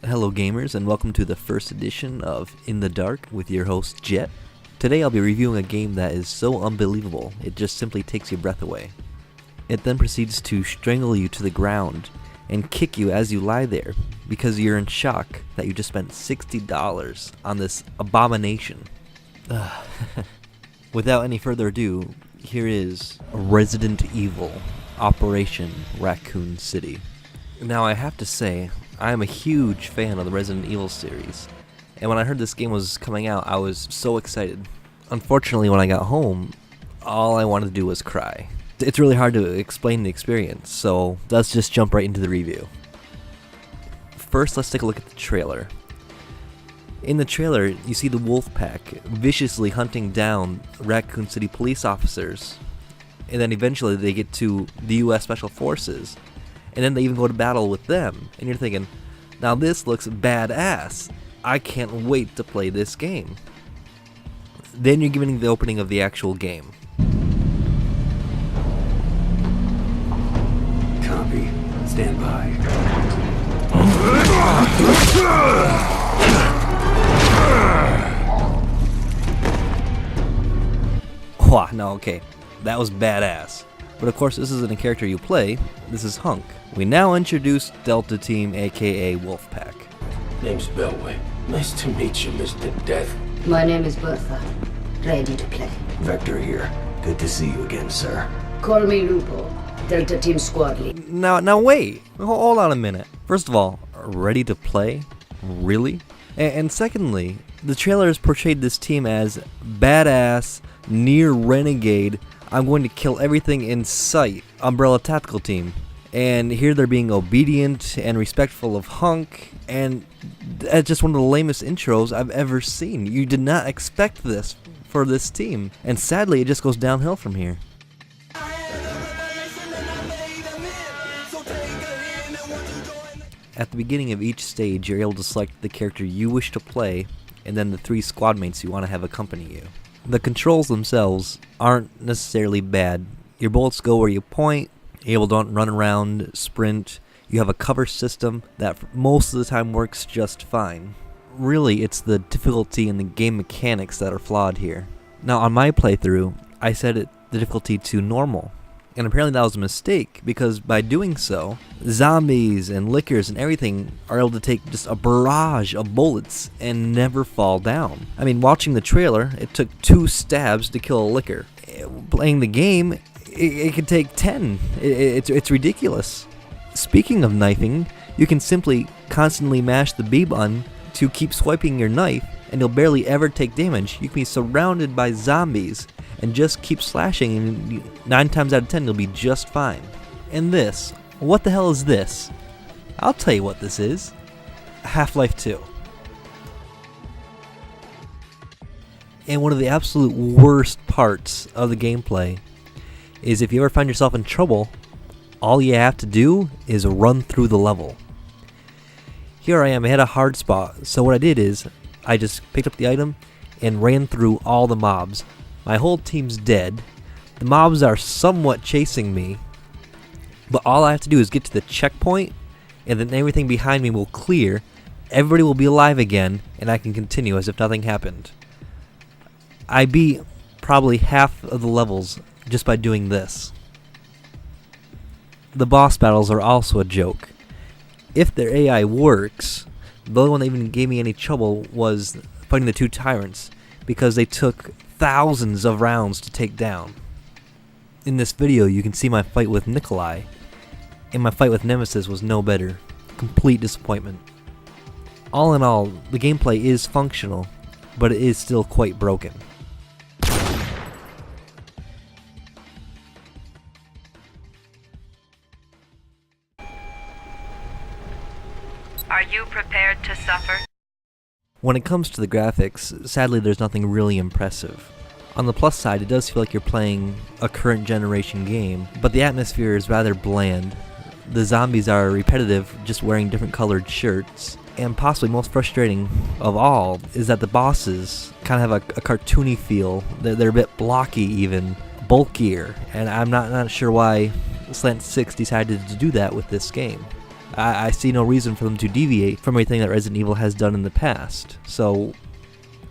Hello gamers, and welcome to the first edition of In the Dark with your host Jet. Today I'll be reviewing a game that is so unbelievable, it just simply takes your breath away. It then proceeds to strangle you to the ground and kick you as you lie there because you're in shock that you just spent $60 on this abomination. Without any further ado, here is Resident Evil Operation Raccoon City. Now I have to say, I am a huge fan of the Resident Evil series, and when I heard this game was coming out, I was so excited. Unfortunately, when I got home, all I wanted to do was cry. It's really hard to explain the experience, so let's just jump right into the review. First, let's take a look at the trailer. In the trailer, you see the wolf pack viciously hunting down Raccoon City police officers, and then eventually they get to the US Special Forces, and then they even go to battle with them, and you're thinking, now this looks badass. I can't wait to play this game. Then you're given the opening of the actual game. Copy. Stand by. Wow, no, okay, that was badass. But of course, this isn't a character you play, this is Hunk. We now introduce Delta Team, aka Wolfpack. Name's Belway. Nice to meet you, Mr. Death. My name is Bertha. Ready to play. Vector here. Good to see you again, sir. Call me Lupo. Delta Team Squad Lead. Now wait, hold on a minute. First of all, ready to play? Really? And secondly, the trailer has portrayed this team as badass, near renegade, I'm going to kill everything in sight, Umbrella Tactical Team. And here they're being obedient and respectful of Hunk, and that's just one of the lamest intros I've ever seen. You did not expect this for this team, and sadly it just goes downhill from here. At the beginning of each stage, you're able to select the character you wish to play, and then the 3 squad mates you want to have accompany you. The controls themselves aren't necessarily bad. Your bullets go where you point, you're able to run around, sprint. You have a cover system that most of the time works just fine. Really, it's the difficulty and the game mechanics that are flawed here. Now on my playthrough, I set the difficulty to normal. And apparently that was a mistake, because by doing so, zombies and lickers and everything are able to take just a barrage of bullets and never fall down. I mean, watching the trailer, it took 2 stabs to kill a licker. Playing the game, it could take 10. It's ridiculous. Speaking of knifing, you can simply constantly mash the B button to keep swiping your knife, and you'll barely ever take damage. You can be surrounded by zombies and just keep slashing, and 9 times out of 10 you'll be just fine. And this, what the hell is this? I'll tell you what this is. Half-Life 2. And one of the absolute worst parts of the gameplay is if you ever find yourself in trouble, all you have to do is run through the level. Here I am, I had a hard spot, so what I did is I just picked up the item and ran through all the mobs. My whole team's dead. The mobs are somewhat chasing me, but all I have to do is get to the checkpoint, and then everything behind me will clear, everybody will be alive again, and I can continue as if nothing happened. I beat probably half of the levels just by doing this. The boss battles are also a joke. If their AI works, the only one that even gave me any trouble was fighting the 2 tyrants, because they took thousands of rounds to take down. In this video you can see my fight with Nikolai, and my fight with Nemesis was no better. Complete disappointment. All in all, the gameplay is functional, but it is still quite broken. Are you prepared to suffer? When it comes to the graphics, sadly there's nothing really impressive. On the plus side, it does feel like you're playing a current generation game, but the atmosphere is rather bland. The zombies are repetitive, just wearing different colored shirts, and possibly most frustrating of all is that the bosses kind of have a cartoony feel. They're a bit blocky even, bulkier, and I'm not sure why Slant 6 decided to do that with this game. I see no reason for them to deviate from everything that Resident Evil has done in the past. So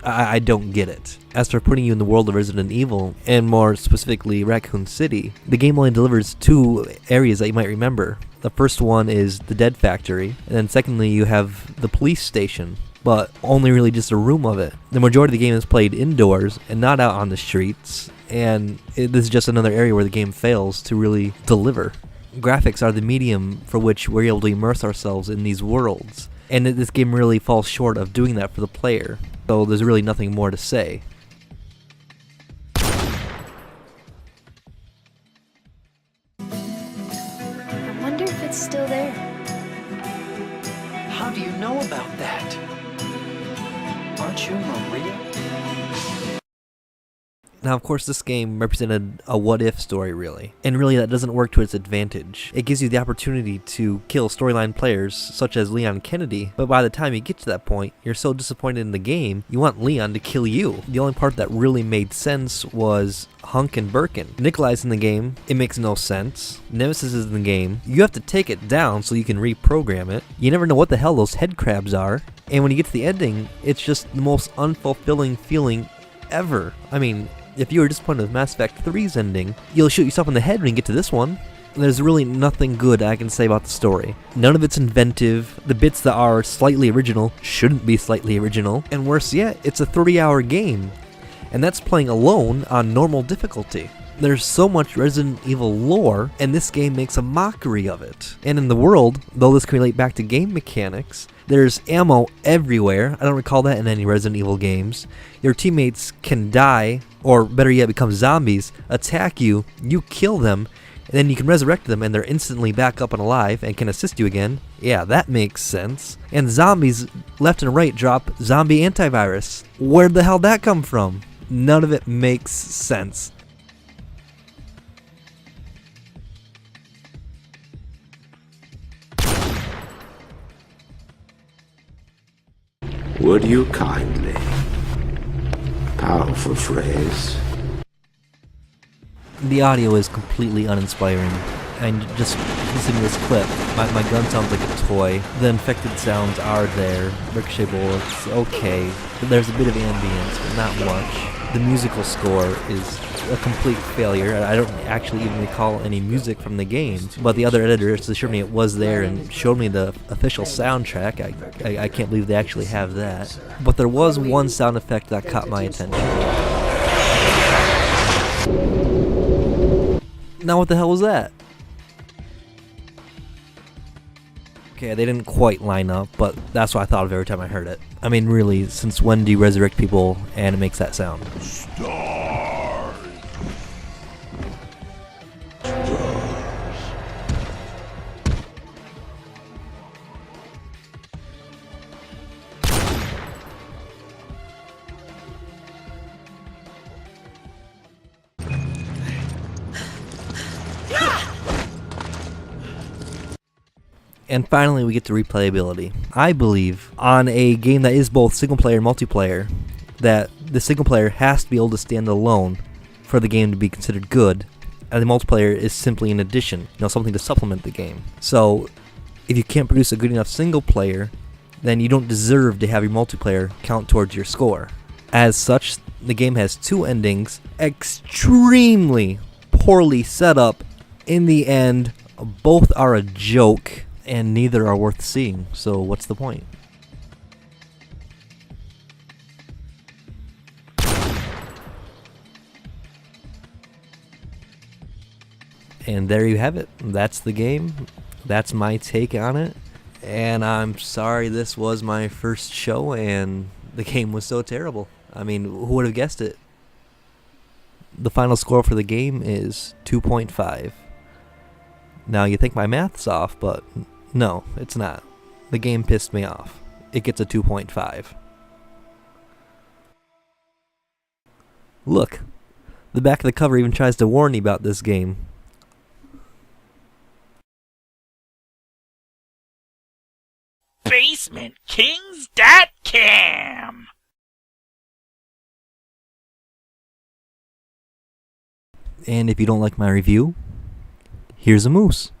I don't get it. As for putting you in the world of Resident Evil, and more specifically Raccoon City, the game only delivers 2 areas that you might remember. The first one is the Dead Factory, and then secondly you have the police station, but only really just a room of it. The majority of the game is played indoors and not out on the streets, and this is just another area where the game fails to really deliver. Graphics are the medium for which we're able to immerse ourselves in these worlds, and this game really falls short of doing that for the player, so there's really nothing more to say. I wonder if it's still there. How do you know about that? Aren't you Maria? Now, of course, this game represented a what-if story, really. And really, that doesn't work to its advantage. It gives you the opportunity to kill storyline players, such as Leon Kennedy, but by the time you get to that point, you're so disappointed in the game, you want Leon to kill you. The only part that really made sense was Hunk and Birkin. Nikolai's in the game, it makes no sense. Nemesis is in the game, you have to take it down so you can reprogram it. You never know what the hell those head crabs are. And when you get to the ending, it's just the most unfulfilling feeling ever. I mean, if you were disappointed with Mass Effect 3's ending, you'll shoot yourself in the head when you get to this one. There's really nothing good I can say about the story. None of it's inventive. The bits that are slightly original shouldn't be slightly original. And worse yet, it's a 30-hour game. And that's playing alone on normal difficulty. There's so much Resident Evil lore, and this game makes a mockery of it. And in the world, though this can relate back to game mechanics, there's ammo everywhere. I don't recall that in any Resident Evil games. Your teammates can die, or better yet become zombies, attack you, you kill them, and then you can resurrect them and they're instantly back up and alive and can assist you again. Yeah, that makes sense. And zombies left and right drop zombie antivirus. Where'd the hell that come from? None of it makes sense. Would you kindly? Powerful phrase. The audio is completely uninspiring. And just listening to this clip, my gun sounds like a toy. The infected sounds are there. Ricochet bullets, okay. But there's a bit of ambience, but not much. The musical score is a complete failure. I don't actually even recall any music from the game, but the other editors assured me it was there and showed me the official soundtrack. I can't believe they actually have that. But there was one sound effect that caught my attention. Now what the hell was that? Okay, they didn't quite line up, but that's what I thought of every time I heard it. I mean, really, since when do you resurrect people and it makes that sound? And finally, we get to replayability. I believe on a game that is both single player and multiplayer, that the single player has to be able to stand alone for the game to be considered good, and the multiplayer is simply an addition, something to supplement the game. So, if you can't produce a good enough single player, then you don't deserve to have your multiplayer count towards your score. As such, the game has 2 endings, extremely poorly set up. In the end, both are a joke, and neither are worth seeing, so what's the point? And there you have it. That's the game. That's my take on it. And I'm sorry this was my first show and the game was so terrible. I mean, who would have guessed it? The final score for the game is 2.5. Now you think my math's off, but no, it's not. The game pissed me off. It gets a 2.5. Look, the back of the cover even tries to warn you about this game. BasementKings.com. And if you don't like my review, here's a moose.